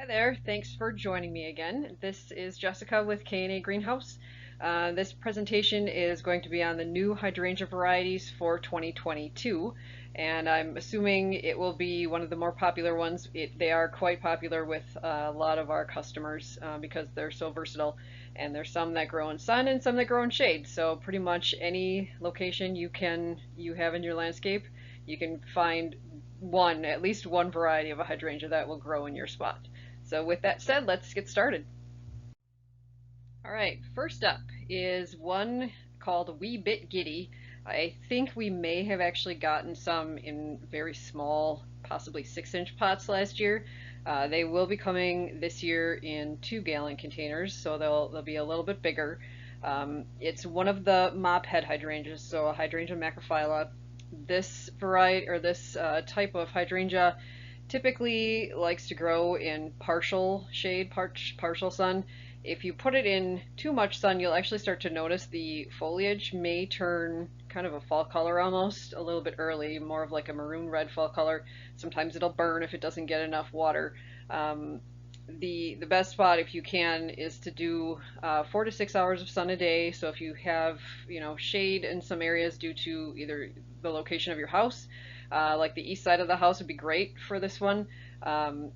Hi there, thanks for joining me again. This is Jessica with K&A Greenhouse. This presentation is going to be on the new hydrangea varieties for 2022, and I'm assuming it will be one of the more popular ones. They are quite popular with a lot of our customers because they're so versatile, and there's some that grow in sun and some that grow in shade. So pretty much any location you have in your landscape, you can find at least one variety of a hydrangea that will grow in your spot. So with that said, let's get started. All right, first up is one called Wee Bit Giddy. I think we may have actually gotten some in very small, possibly 6-inch pots last year. They will be coming this year in 2-gallon containers, so they'll be a little bit bigger. It's one of the mop head hydrangeas, so a hydrangea macrophylla. This variety or this type of hydrangea typically likes to grow in partial shade, partial sun. If you put it in too much sun, you'll actually start to notice the foliage may turn kind of a fall color almost a little bit early, more of like a maroon red fall color. Sometimes it'll burn if it doesn't get enough water. Um, the best spot if you can is to do 4 to 6 hours of sun a day. So if you have shade in some areas due to either the location of your house, like the east side of the house would be great for this one.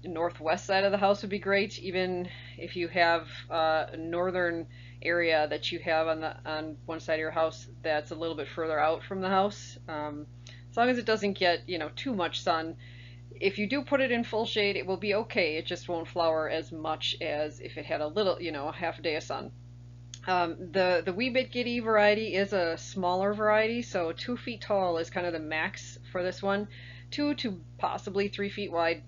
Northwest side of the house would be great. Even if you have a northern area that you have on one side of your house that's a little bit further out from the house, as long as it doesn't get too much sun. If you do put it in full shade, it will be okay. It just won't flower as much as if it had a little, a half a day of sun. The Wee Bit Giddy variety is a smaller variety, so 2 feet tall is kind of the max for this one. 2 to possibly 3 feet wide.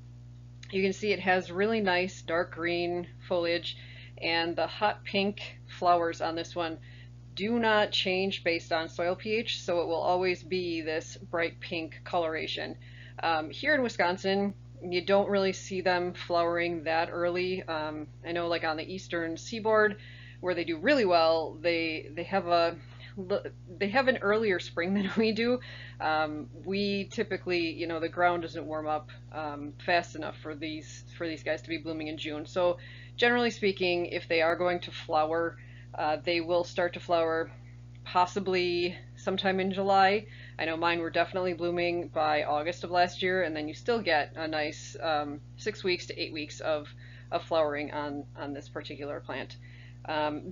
You can see it has really nice dark green foliage, and the hot pink flowers on this one do not change based on soil pH, so it will always be this bright pink coloration. Here in Wisconsin, you don't really see them flowering that early. I know like on the eastern seaboard where they do really well, they have an earlier spring than we do. We typically, the ground doesn't warm up fast enough for these guys to be blooming in June. So generally speaking, if they are going to flower, they will start to flower possibly sometime in July. I know mine were definitely blooming by August of last year, and then you still get a nice 6 weeks to 8 weeks of flowering on this particular plant.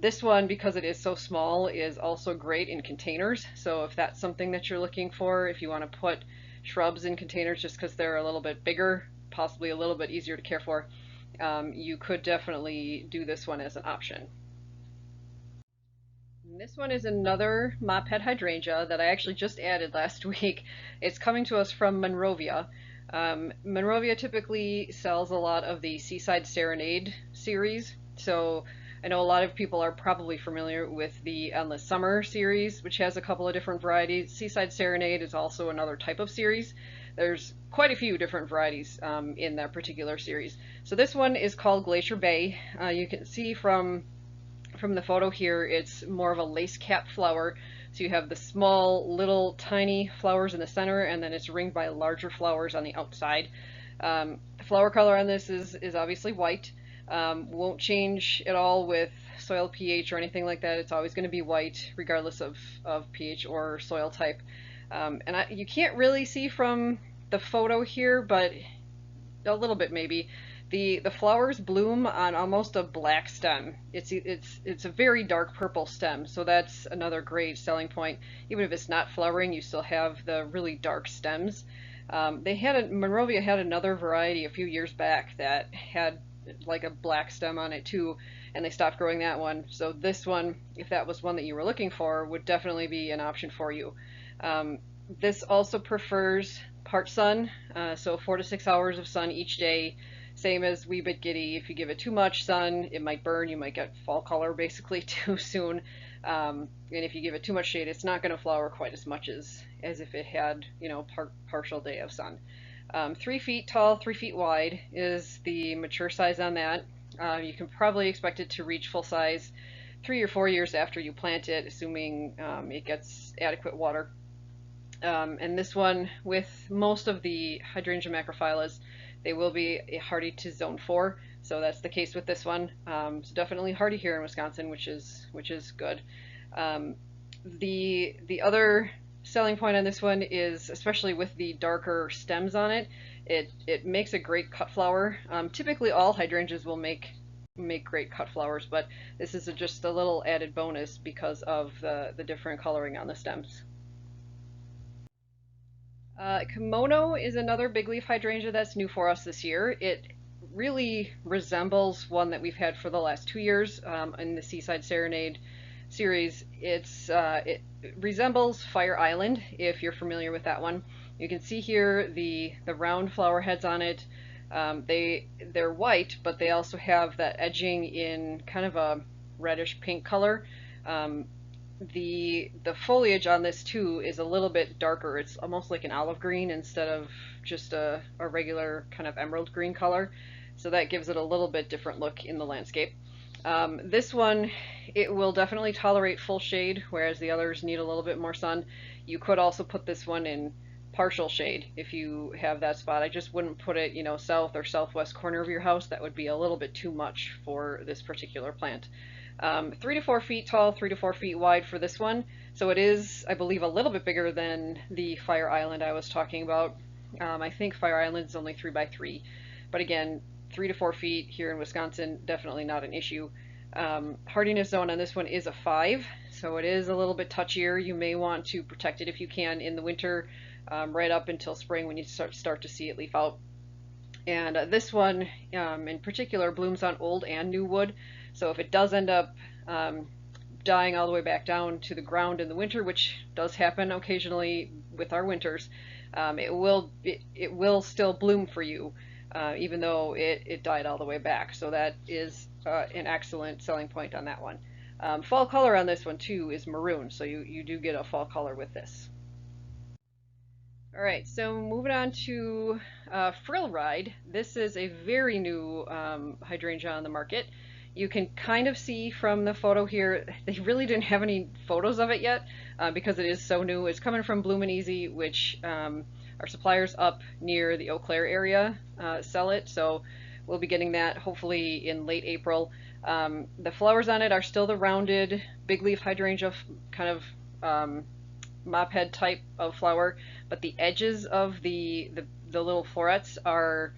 This one, because it is so small, is also great in containers. So if that's something that you're looking for, if you want to put shrubs in containers just because they're a little bit bigger, possibly a little bit easier to care for, you could definitely do this one as an option. And this one is another mop head hydrangea that I actually just added last week. It's coming to us from Monrovia. Monrovia typically sells a lot of the Seaside Serenade series, so I know a lot of people are probably familiar with the Endless Summer series, which has a couple of different varieties. Seaside Serenade is also another type of series. There's quite a few different varieties in that particular series. So this one is called Glacier Bay. You can see from the photo here, it's more of a lace cap flower. So you have the small, little, tiny flowers in the center, and then it's ringed by larger flowers on the outside. The flower color on this is obviously white. Won't change at all with soil pH or anything like that. It's always going to be white, regardless of pH or soil type. You can't really see from the photo here, but a little bit maybe. The flowers bloom on almost a black stem. It's a very dark purple stem, so that's another great selling point. Even if it's not flowering, you still have the really dark stems. Monrovia had another variety a few years back that had like a black stem on it too, and they stopped growing that one. So this one, if that was one that you were looking for, would definitely be an option for you. This also prefers part sun, so 4 to 6 hours of sun each day. Same as Wee Bit Giddy. If you give it too much sun, it might burn. You might get fall color basically too soon. And if you give it too much shade, it's not going to flower quite as much as if it had, partial day of sun. 3 feet tall, 3 feet wide is the mature size on that. You can probably expect it to reach full size 3 or 4 years after you plant it, assuming it gets adequate water. And this one, with most of the hydrangea macrophyllas, they will be hardy to zone 4. So that's the case with this one. It's definitely hardy here in Wisconsin, which is good. Um, the other selling point on this one is, especially with the darker stems on it, it makes a great cut flower. Typically, all hydrangeas will make great cut flowers, but this is just a little added bonus because of the different coloring on the stems. Kimono is another big leaf hydrangea that's new for us this year. It really resembles one that we've had for the last 2 years in the Seaside Serenade series. It resembles Fire Island, if you're familiar with that one. You can see here the round flower heads on it. They're white, but they also have that edging in kind of a reddish pink color. Um, the foliage on this too is a little bit darker. It's almost like an olive green instead of just a regular kind of emerald green color. So that gives it a little bit different look in the landscape. This one, it will definitely tolerate full shade, whereas the others need a little bit more sun. You could also put this one in partial shade if you have that spot. I just wouldn't put it, south or southwest corner of your house. That would be a little bit too much for this particular plant. 3 to 4 feet tall, 3 to 4 feet wide for this one. So it is, I believe, a little bit bigger than the Fire Island I was talking about. I think Fire Island is only 3 by 3, but again, 3 to 4 feet here in Wisconsin, definitely not an issue. Hardiness zone on this one is a 5, so it is a little bit touchier. You may want to protect it if you can in the winter, right up until spring when you start to see it leaf out. And this one in particular blooms on old and new wood. So if it does end up dying all the way back down to the ground in the winter, which does happen occasionally with our winters, it will still bloom for you, even though it died all the way back. So that is an excellent selling point on that one. Fall color on this one too is maroon, so you do get a fall color with this. All right, so moving on to Frill Ride. This is a very new hydrangea on the market. You can kind of see from the photo here, they really didn't have any photos of it yet because it is so new. It's coming from Bloomin' Easy, which our suppliers up near the Eau Claire area sell it. So we'll be getting that hopefully in late April. The flowers on it are still the rounded big leaf hydrangea kind of mop head type of flower, but the edges of the little florets are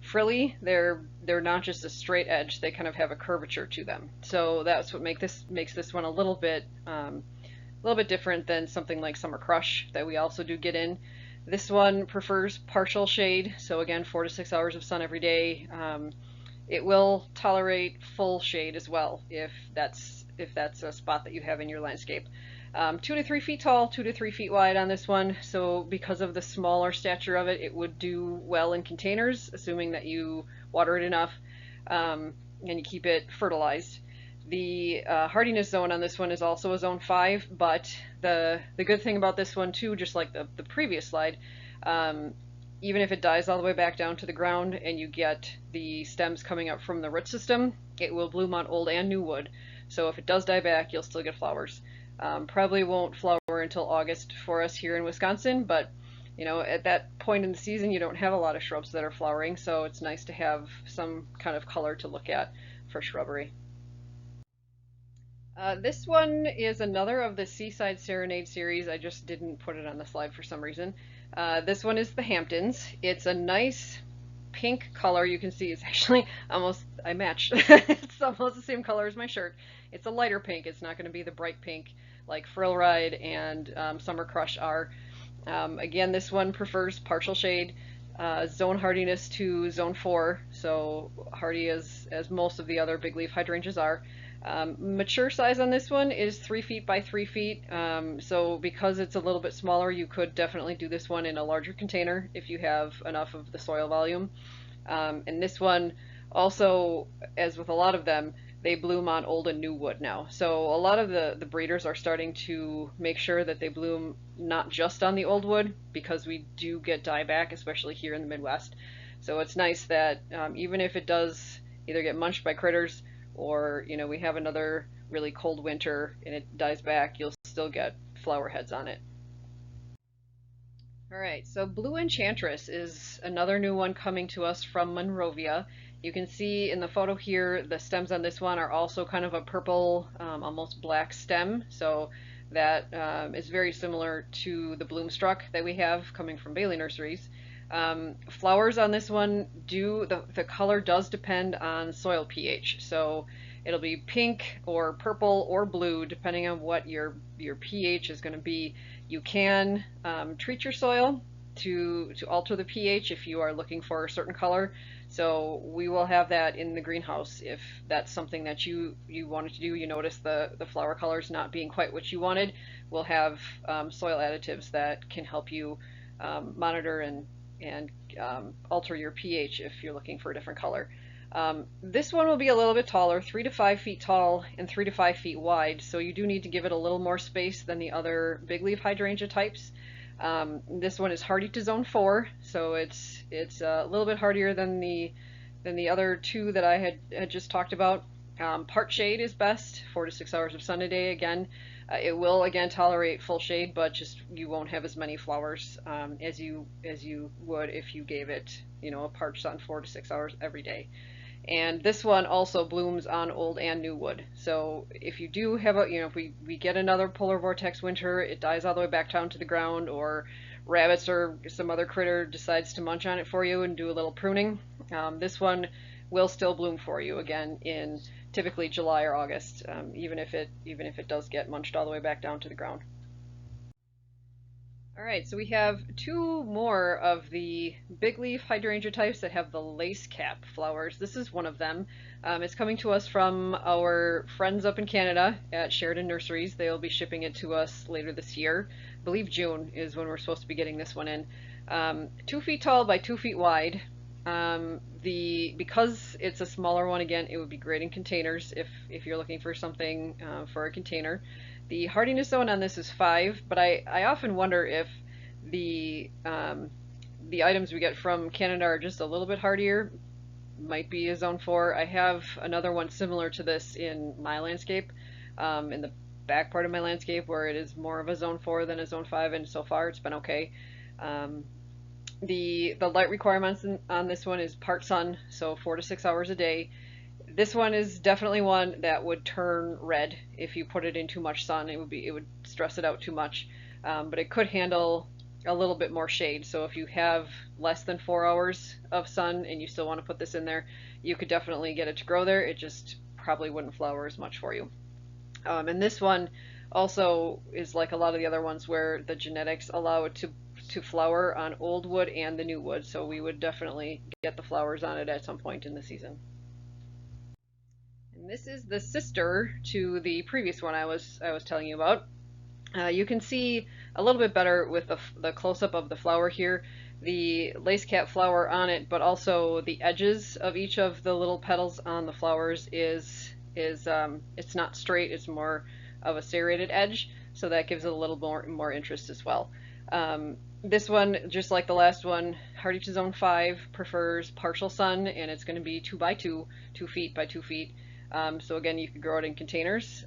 frilly. They're not just a straight edge. They kind of have a curvature to them. So that's what makes this one a little bit different than something like Summer Crush that we also do get in. This one prefers partial shade, so again 4 to 6 hours of sun every day. It will tolerate full shade as well if that's a spot that you have in your landscape. 2 to 3 feet tall, 2 to 3 feet wide on this one. So because of the smaller stature of it, it would do well in containers, assuming that you water it enough and you keep it fertilized. The hardiness zone on this one is also a zone 5, but the good thing about this one too, just like the previous slide, even if it dies all the way back down to the ground and you get the stems coming up from the root system, it will bloom on old and new wood. So if it does die back, you'll still get flowers. Probably won't flower until August for us here in Wisconsin, but at that point in the season you don't have a lot of shrubs that are flowering, so it's nice to have some kind of color to look at for shrubbery. This one is another of the Seaside Serenade series. I just didn't put it on the slide for some reason. This one is the Hamptons. It's a nice pink color. You can see it's actually almost, I matched. It's almost the same color as my shirt. It's a lighter pink. It's not going to be the bright pink like Frill Ride and Summer Crush are. Again, this one prefers partial shade, zone hardiness to zone 4, so hardy as most of the other big leaf hydrangeas are. Mature size on this one is 3 feet by 3 feet, so because it's a little bit smaller, you could definitely do this one in a larger container if you have enough of the soil volume. And this one also, as with a lot of them, they bloom on old and new wood now. So a lot of the breeders are starting to make sure that they bloom not just on the old wood, because we do get dieback, especially here in the Midwest. So it's nice that even if it does either get munched by critters or we have another really cold winter and it dies back, you'll still get flower heads on it. All right, so Blue Enchantress is another new one coming to us from Monrovia. You can see in the photo here, the stems on this one are also kind of a purple, almost black stem. So that is very similar to the Bloomstruck that we have coming from Bailey Nurseries. Flowers on this one the color does depend on soil pH. So it'll be pink or purple or blue depending on what your pH is going to be. You can treat your soil to alter the pH if you are looking for a certain color. So we will have that in the greenhouse if that's something that you wanted to do. You notice the flower colors not being quite what you wanted. We'll have soil additives that can help you monitor and alter your pH if you're looking for a different color. This one will be a little bit taller, 3 to 5 feet tall and 3 to 5 feet wide, so you do need to give it a little more space than the other big leaf hydrangea types. This one is hardy to zone 4, so it's a little bit hardier than the other two that I had just talked about. Part shade is best, 4 to 6 hours of sun a day. Again, it will again tolerate full shade, but just you won't have as many flowers as you would if you gave it, you know, a part sun 4 to 6 hours every day. And this one also blooms on old and new wood. So if you do have a, you know, if we get another polar vortex winter, it dies all the way back down to the ground, or rabbits or some other critter decides to munch on it for you and do a little pruning, this one will still bloom for you again in typically July or August, even if it does get munched all the way back down to the ground. All right, so we have two more of the big leaf hydrangea types that have the lace cap flowers. This is one of them. It's coming to us from our friends up in Canada at Sheridan Nurseries. They'll be shipping it to us later this year. I believe June is when we're supposed to be getting this one in. 2 feet tall by 2 feet wide. Because it's a smaller one, again, it would be great in containers if you're looking for something for a container. The hardiness zone on this is 5, but I often wonder if the items we get from Canada are just a little bit hardier. Might be a zone 4. I have another one similar to this in my landscape, in the back part of my landscape, where it is more of a zone 4 than a zone 5, and so far it's been okay. The light requirements on this one is part sun, so 4 to 6 hours a day. This one is definitely one that would turn red if you put it in too much sun. It would stress it out too much, but it could handle a little bit more shade. So if you have less than 4 hours of sun and you still want to put this in there, you could definitely get it to grow there. It just probably wouldn't flower as much for you. And this one also is like a lot of the other ones where the genetics allow it to flower on old wood and the new wood. So we would definitely get the flowers on it at some point in the season. And this is the sister to the previous one I was telling you about. You can see a little bit better with the close-up of the flower here, the lace cap flower on it, but also the edges of each of the little petals on the flowers is it's not straight, it's more of a serrated edge, so that gives it a little more interest as well. This one, just like the last one, hardy to zone 5, prefers partial sun, and it's going to be 2 by 2, 2 feet by 2 feet. So again, you could grow it in containers.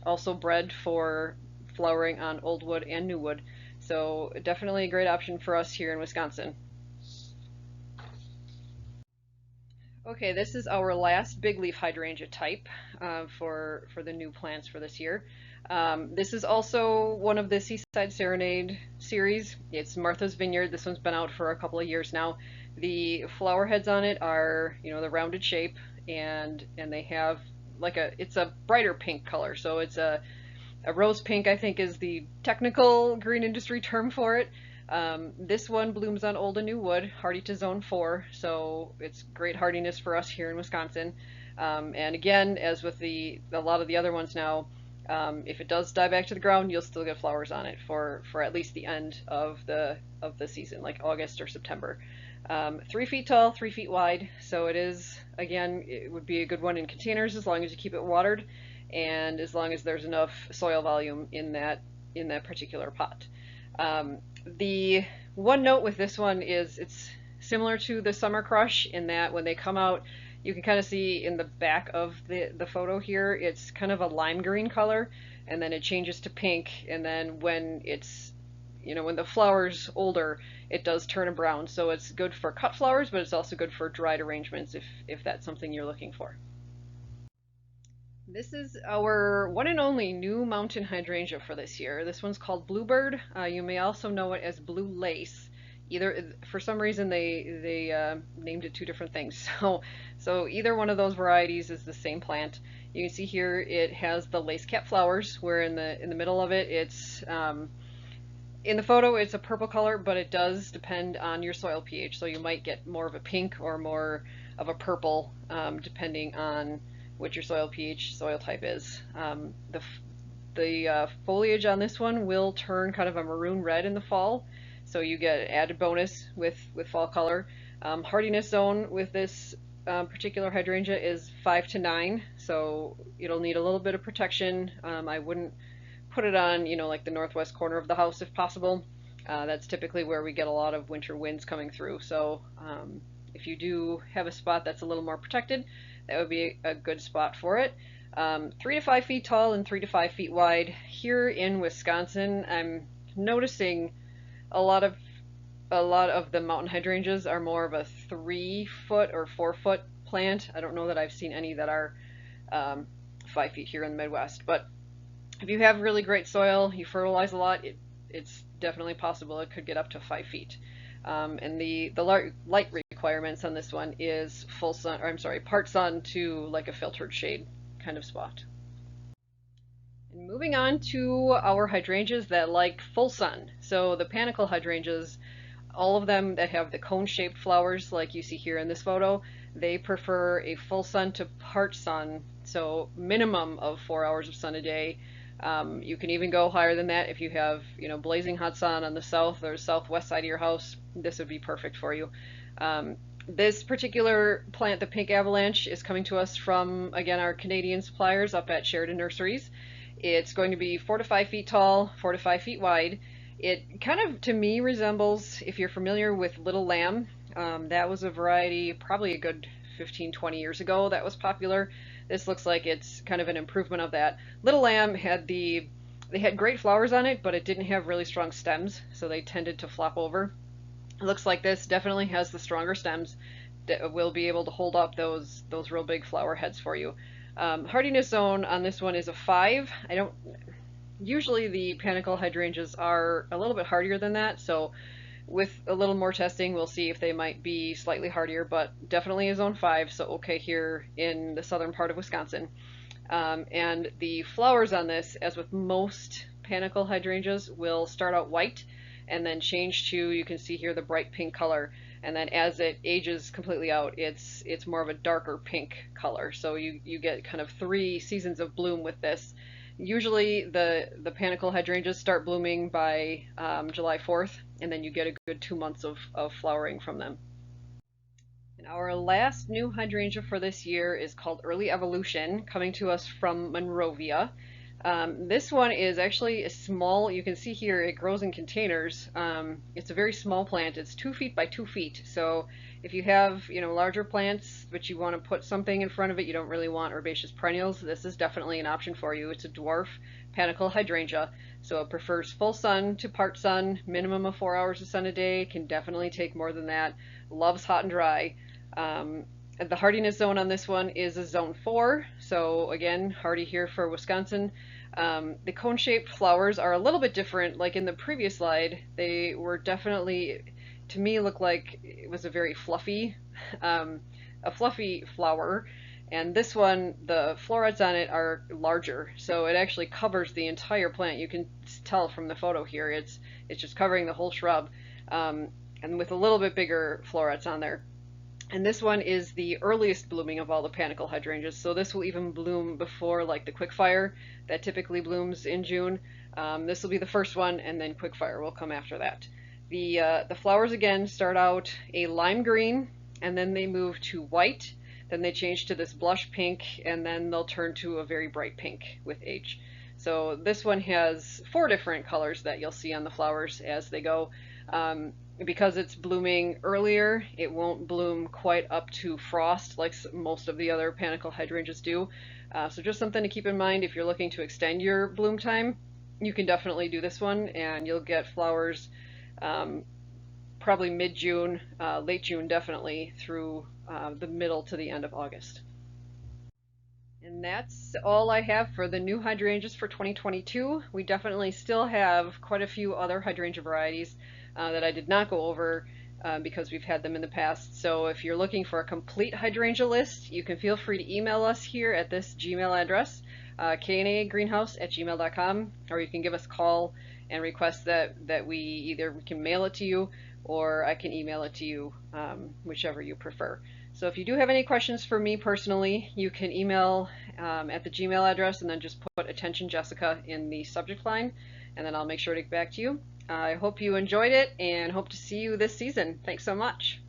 Also bred for flowering on old wood and new wood. So definitely a great option for us here in Wisconsin. Okay, this is our last big leaf hydrangea type for the new plants for this year. This is also one of the Seaside Serenade series. It's Martha's Vineyard. This one's been out for a couple of years now. The flower heads on it are, you know, the rounded shape, and they have like it's a brighter pink color. So it's a rose pink, I think, is the technical green industry term for it. This one blooms on old and new wood, hardy to zone 4, so it's great hardiness for us here in Wisconsin. And again, as with a lot of the other ones now, if it does die back to the ground, you'll still get flowers on it for at least the end of the season, like August or September. 3 feet tall, 3 feet wide, so it would be a good one in containers as long as you keep it watered and as long as there's enough soil volume in that particular pot. The one note with this one is it's similar to the Summer Crush in that when they come out, you can kind of see in the back of the photo here, it's kind of a lime green color, and then it changes to pink, and then when it's when the flower's older, it does turn a brown. So it's good for cut flowers, but it's also good for dried arrangements if that's something you're looking for. This is our one and only new mountain hydrangea for this year. This one's called Bluebird. You may also know it as Blue Lace. Either for some reason they named it two different things. So either one of those varieties is the same plant. You can see here it has the lace cap flowers, where in the middle of it it's in the photo it's a purple color, but it does depend on your soil pH. So you might get more of a pink or more of a purple, depending on what your soil pH soil type is. The foliage on this one will turn kind of a maroon red in the fall, so you get added bonus with fall color. Hardiness zone with this particular hydrangea is 5 to 9, so it'll need a little bit of protection. I wouldn't put it on, like the northwest corner of the house if possible. That's typically where we get a lot of winter winds coming through. So if you do have a spot that's a little more protected, that would be a good spot for it. 3 to 5 feet tall and 3 to 5 feet wide. Here in Wisconsin, I'm noticing a lot of the mountain hydrangeas are more of a 3-foot or 4-foot plant. I don't know that I've seen any that are 5 feet here in the Midwest, but if you have really great soil, you fertilize a lot, it's definitely possible it could get up to 5 feet. And the light requirements on this one is full sun, or I'm sorry, part sun to like a filtered shade kind of spot. And moving on to our hydrangeas that like full sun. So the panicle hydrangeas, all of them that have the cone-shaped flowers like you see here in this photo, they prefer a full sun to part sun, so minimum of 4 hours of sun a day. You can even go higher than that if you have, blazing hot sun on the south or southwest side of your house. This would be perfect for you. This particular plant, the pink avalanche, is coming to us from, again, our Canadian suppliers up at Sheridan Nurseries. It's going to be 4 to 5 feet tall, 4 to 5 feet wide. It kind of, to me, resembles, if you're familiar with Little Lamb, that was a variety probably a good 15-20 years ago that was popular. This looks like it's kind of an improvement of that. Little Lamb they had great flowers on it, but it didn't have really strong stems, so they tended to flop over. It looks like this definitely has the stronger stems that will be able to hold up those real big flower heads for you. Hardiness zone on this one is a 5. Usually the panicle hydrangeas are a little bit hardier than that, so with a little more testing we'll see if they might be slightly hardier, but definitely a zone 5, so okay here in the southern part of Wisconsin. And the flowers on this, as with most panicle hydrangeas, will start out white and then change to, you can see here, the bright pink color, and then as it ages completely out, it's more of a darker pink color. So you get kind of 3 seasons of bloom with this. Usually the panicle hydrangeas start blooming by July 4th, and then you get a good 2 months of flowering from them. And our last new hydrangea for this year is called Early Evolution, coming to us from Monrovia. This one is actually a small, you can see here it grows in containers. It's a very small plant. It's 2 feet by 2 feet. So if you have, larger plants, but you want to put something in front of it, you don't really want herbaceous perennials, this is definitely an option for you. It's a dwarf panicle hydrangea. So it prefers full sun to part sun, minimum of 4 hours of sun a day, can definitely take more than that, loves hot and dry. The hardiness zone on this one is a zone 4, so again, hardy here for Wisconsin. The cone-shaped flowers are a little bit different. Like in the previous slide, they were definitely, to me, look like it was a very fluffy, flower. And this one, the florets on it are larger, so it actually covers the entire plant. You can tell from the photo here, it's just covering the whole shrub, and with a little bit bigger florets on there. And this one is the earliest blooming of all the panicle hydrangeas, so this will even bloom before like the quickfire that typically blooms in June. This will be the first one, and then quickfire will come after that. The flowers again start out a lime green, and then they move to white, then they change to this blush pink, and then they'll turn to a very bright pink with age. So this one has 4 different colors that you'll see on the flowers as they go. Because it's blooming earlier, it won't bloom quite up to frost like most of the other panicle hydrangeas do. So just something to keep in mind if you're looking to extend your bloom time. you can definitely do this one, and you'll get flowers um, probably mid-June, late June definitely, through the middle to the end of August. And that's all I have for the new hydrangeas for 2022. We definitely still have quite a few other hydrangea varieties that I did not go over because we've had them in the past. So if you're looking for a complete hydrangea list, you can feel free to email us here at this Gmail address, knagreenhouse@gmail.com, or you can give us a call and request that we either can mail it to you or I can email it to you, whichever you prefer. So if you do have any questions for me personally, you can email at the Gmail address and then just put "Attention Jessica" in the subject line, and then I'll make sure to get back to you. I hope you enjoyed it and hope to see you this season. Thanks so much.